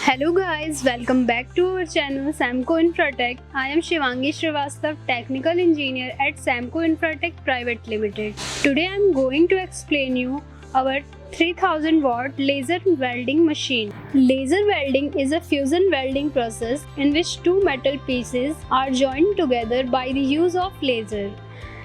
Hello guys, welcome back to our channel Samco Infratech. I am Shivangi Srivastav, Technical Engineer at Samco Infratech Private Limited. Today I am going to explain you our 3000 watt laser welding machine. Laser welding is a fusion welding process in which two metal pieces are joined together by the use of laser.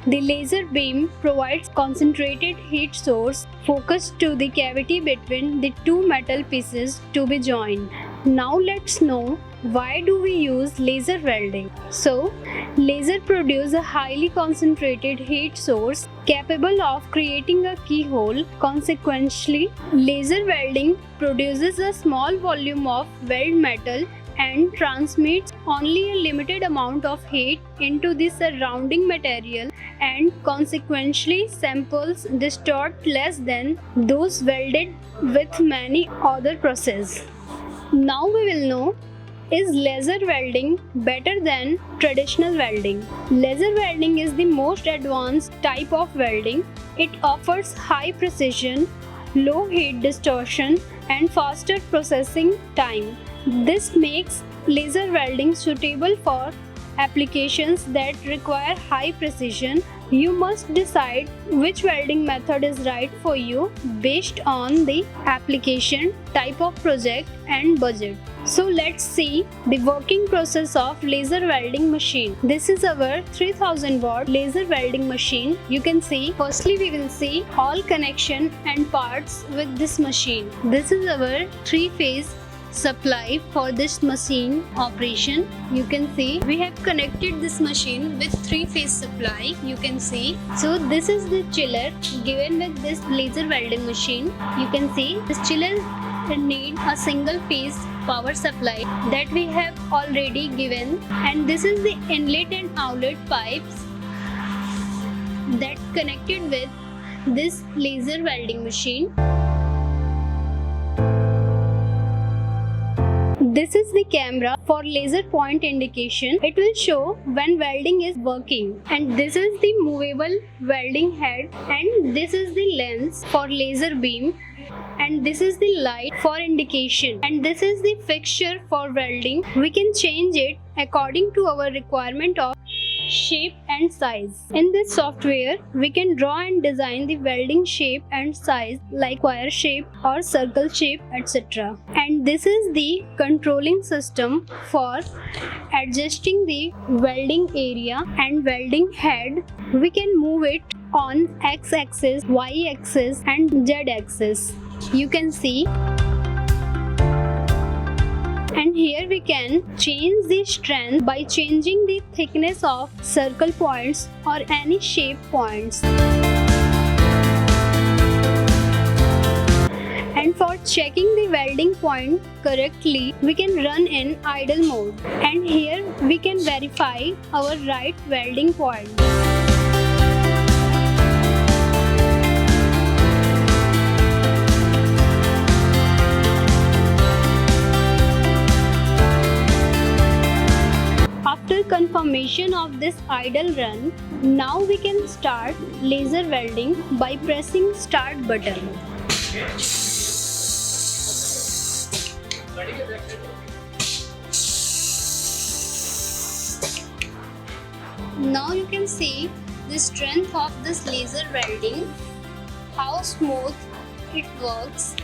The laser beam provides concentrated heat source focused to the cavity between the two metal pieces to be joined. Now let's know why do we use laser welding. So, laser produces a highly concentrated heat source capable of creating a keyhole. Consequently, laser welding produces a small volume of weld metal and transmits only a limited amount of heat into the surrounding material, and consequently samples distort less than those welded with many other processes. Now we will know, is laser welding better than traditional welding? Laser welding is the most advanced type of welding. It offers high precision, low heat distortion and faster processing time. This makes laser welding suitable for applications that require high precision. You must decide which welding method is right for you based on the application, type of project and budget. So let's see the working process of laser welding machine. This is our 3000 watt laser welding machine. You can see, firstly we will see all connection and parts with this machine. This is our 3-phase supply for this machine operation. You can see we have connected this machine with 3-phase supply. You can see, so this is the chiller given with this laser welding machine. You can see this chiller need a single phase power supply that we have already given, and this is the inlet and outlet pipes that connected with this laser welding machine. This is the camera for laser point indication. It will show when welding is working. And this is the movable welding head, and this is the lens for laser beam, and this is the light for indication, and this is the fixture for welding. We can change it according to our requirement of shape and size. In this software, we can draw and design the welding shape and size like square shape or circle shape, etc. And this is the controlling system for adjusting the welding area and welding head. We can move it on x-axis, y-axis and z-axis. You can see. And here we can change the strength by changing the thickness of circle points or any shape points. And for checking the welding point correctly, we can run in idle mode. And here we can verify our right welding point. After confirmation of this idle run, now we can start laser welding by pressing start button. Now you can see the strength of this laser welding, how smooth it works.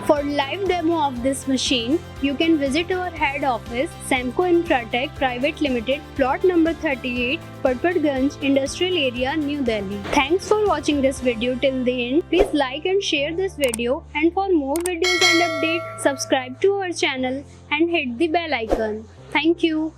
For live demo of this machine, you can visit our head office, Samco Infratech Private Limited, plot number 38, Padpadganj Industrial Area, New Delhi. Thanks for watching this video till the end. Please like and share this video, and for more videos and updates, subscribe to our channel and hit the bell icon. Thank you.